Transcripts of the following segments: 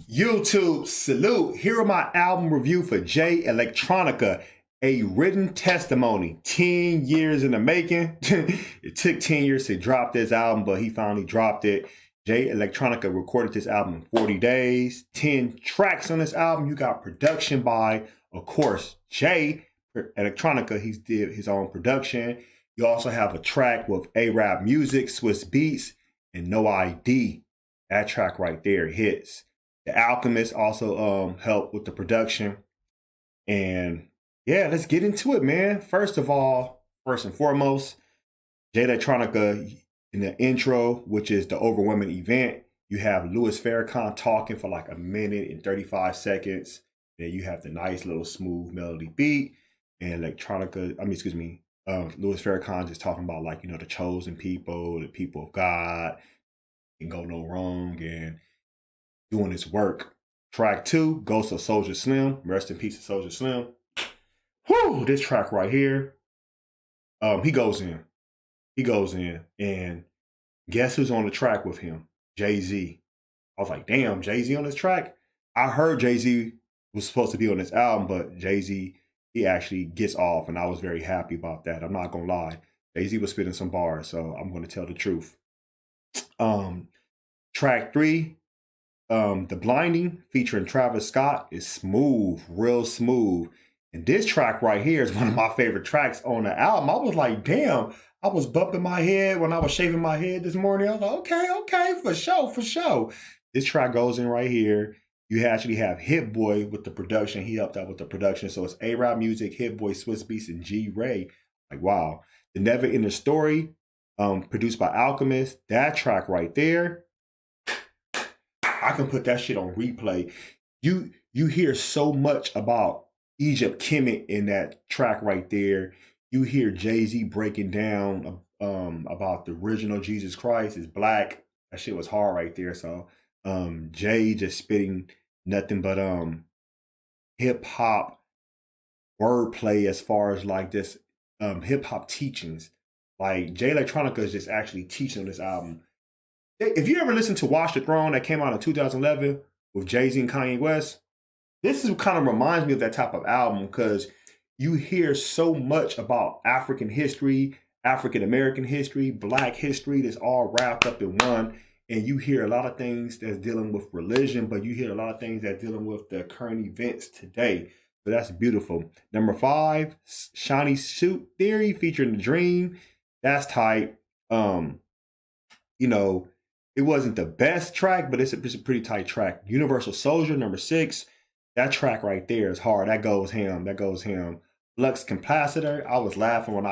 YouTube, salute. Here are my album review for J Electronica, a written testimony. 10 years in the making. It took 10 years to drop this album, but he finally dropped it. J Electronica recorded this album in 40 days. 10 tracks on this album. You got production by, of course, J Electronica. He did his own production. You also have a track with Arab Music, Swiss Beats, and No ID. That track right there hits. The Alchemist also helped with the production. And yeah, let's get into it, man. First of all, first and foremost, J Electronica in the intro, which is the overwhelming event, you have Louis Farrakhan talking for like a minute and 35 seconds. Then you have the nice little smooth melody beat. And Louis Farrakhan just talking about, like, the chosen people, the people of God, can go no wrong, and doing his work. Track 2, Ghost of Soulja Slim. Rest in peace to Soulja Slim. Whew, this track right here. He goes in, and guess who's on the track with him? Jay-Z. I was like, damn, Jay-Z on this track? I heard Jay-Z was supposed to be on this album, but Jay-Z, he actually gets off, and I was very happy about that. I'm not gonna lie. Jay-Z was spitting some bars, so I'm gonna tell the truth. Track 3, The Blinding, featuring Travis Scott, is smooth, real smooth. And this track right here is one of my favorite tracks on the album. I was like, damn, I was bumping my head when I was shaving my head this morning. I was like, okay, for sure. This track goes in right here. You actually have Hit Boy with the production. He helped out with the production. So it's A-Rap Music, Hit Boy, Swiss Beats, and G-Ray. Like, wow. The Never Ending Story, produced by Alchemist. That track right there, I can put that shit on replay. You hear so much about Egypt Kemet in that track right there. You hear Jay-Z breaking down about the original Jesus Christ is black. That shit was hard right there. So Jay just spitting nothing but hip hop wordplay as far as like this hip hop teachings. Like J Electronica is just actually teaching on this album. If you ever listen to Watch the Throne that came out in 2011 with Jay-Z and Kanye West, this is kind of reminds me of that type of album, because you hear so much about African history, African American history, Black history that's all wrapped up in one. And you hear a lot of things that's dealing with religion, but you hear a lot of things that's dealing with the current events today. So that's beautiful. Number 5, Shiny Suit Theory featuring The Dream. That's tight. It wasn't the best track, but it's a pretty tight track. Universal Soldier, number 6. That track right there is hard. That goes ham. Flux Capacitor. I was laughing when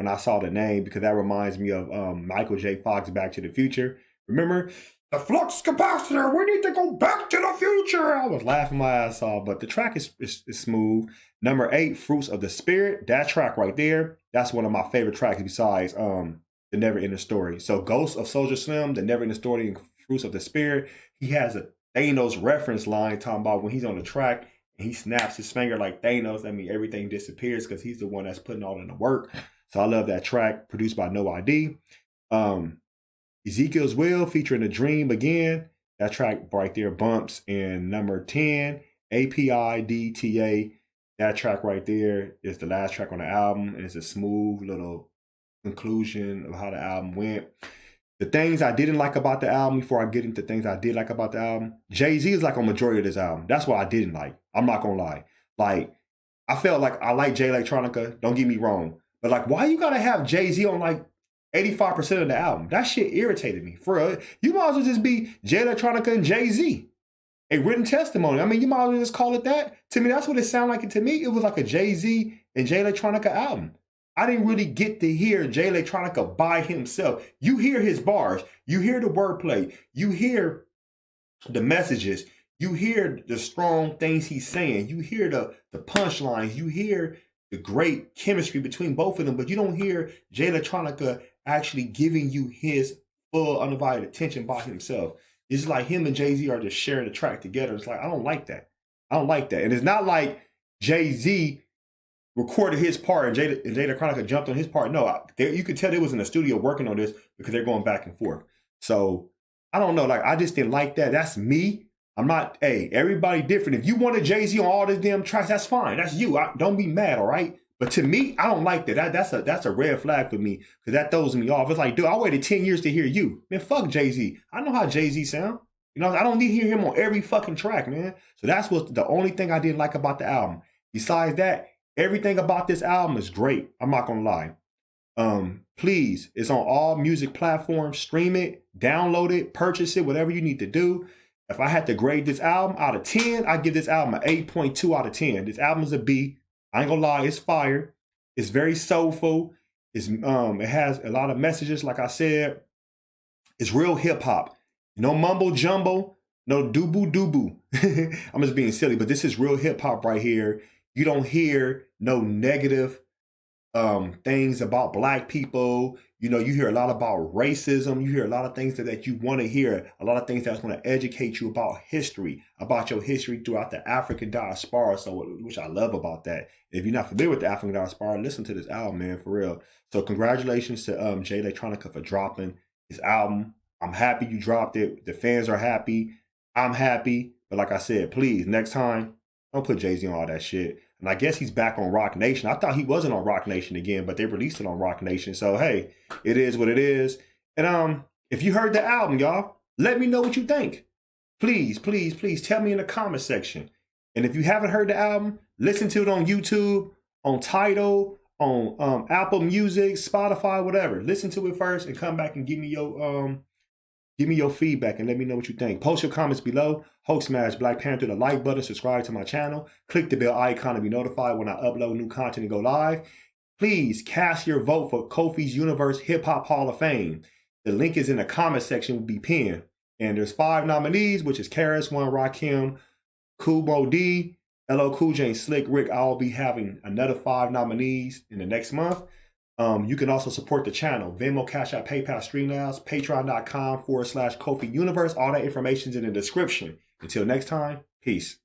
I saw the name, because that reminds me of Michael J. Fox, Back to the Future. Remember? The Flux Capacitor, we need to go back to the future. I was laughing my ass off, but the track is smooth. Number 8, Fruits of the Spirit. That track right there, that's one of my favorite tracks besides The Never Ending Story. So Ghost of Soulja Slim, The Never Ending Story, and Fruits of the Spirit. He has a Thanos reference line talking about when he's on the track and he snaps his finger like Thanos. That means everything disappears, because he's the one that's putting all in the work. So I love that track, produced by No ID. Ezekiel's Will featuring The Dream again. That track right there bumps. And number 10, APIDTA. That track right there is the last track on the album, and it's a smooth little conclusion of how the album went. The things I didn't like about the album, before I get into things I did like about the album, Jay-Z is like on majority of this album. That's what I didn't like. I'm not gonna lie. Like, I felt like I like J Electronica, don't get me wrong, but like, why you gotta have Jay-Z on like 85% of the album? That shit irritated me. For real, you might as well just be J Electronica and Jay-Z. A written testimony. I mean, you might as well just call it that. To me, that's what it sounded like. To me, it was like a Jay-Z and J Electronica album. I didn't really get to hear J Electronica by himself. You hear his bars, you hear the wordplay, you hear the messages, you hear the strong things he's saying, you hear the punchlines, you hear the great chemistry between both of them, but you don't hear J Electronica actually giving you his full undivided attention by himself. It's like him and Jay-Z are just sharing the track together. It's like, I don't like that. And it's not like Jay-Z recorded his part and Jada Chronica jumped on his part. No, you could tell they was in the studio working on this because they're going back and forth. So I don't know. Like, I just didn't like that. That's me. I'm not, hey, everybody different. If you wanted Jay-Z on all these damn tracks, that's fine. That's you. Don't be mad, all right? But to me, I don't like that. That's a red flag for me because that throws me off. It's like, dude, I waited 10 years to hear you. Man, fuck Jay-Z. I know how Jay-Z sound. You know, I don't need to hear him on every fucking track, man. So that's what the only thing I didn't like about the album. Besides that, everything about this album is great. I'm not gonna lie. Please, it's on all music platforms. Stream it, download it, purchase it, whatever you need to do. If I had to grade this album out of 10, I'd give this album an 8.2 out of 10. This album is a B. I ain't gonna lie, it's fire. It's very soulful. It has a lot of messages, like I said. It's real hip hop. No mumbo jumbo, no doo-boo doo-boo. I'm just being silly, but this is real hip hop right here. You don't hear no negative things about black people. You know, you hear a lot about racism. You hear a lot of things that you want to hear. A lot of things that's going to educate you about history, about your history throughout the African diaspora. So, which I love about that. If you're not familiar with the African diaspora, listen to this album, man, for real. So, congratulations to Jay Electronica for dropping his album. I'm happy you dropped it. The fans are happy. I'm happy. But like I said, please, next time, don't put Jay-Z on all that shit. And I guess he's back on Rock Nation. I thought he wasn't on Rock Nation again, but they released it on Rock Nation. So, hey, it is what it is. And if you heard the album, y'all, let me know what you think. Please, please, please tell me in the comment section. And if you haven't heard the album, listen to it on YouTube, on Tidal, on Apple Music, Spotify, whatever. Listen to it first and come back and give me your feedback and let me know what you think. Post your comments below. Hulk smash Black Panther the like button. Subscribe to my channel. Click the bell icon to be notified when I upload new content and go live. Please cast your vote for Kofi's Universe Hip Hop Hall of Fame. The link is in the comment section. Will be pinned. And there's 5 nominees, which is KRS-One, Rakim, Kubo D, LL Cool J, and Slick Rick. I'll be having another 5 nominees in the next month. You can also support the channel. Venmo, CashApp, PayPal, Streamlabs, Patreon.com/KofiUniverse. All that information is in the description. Until next time, peace.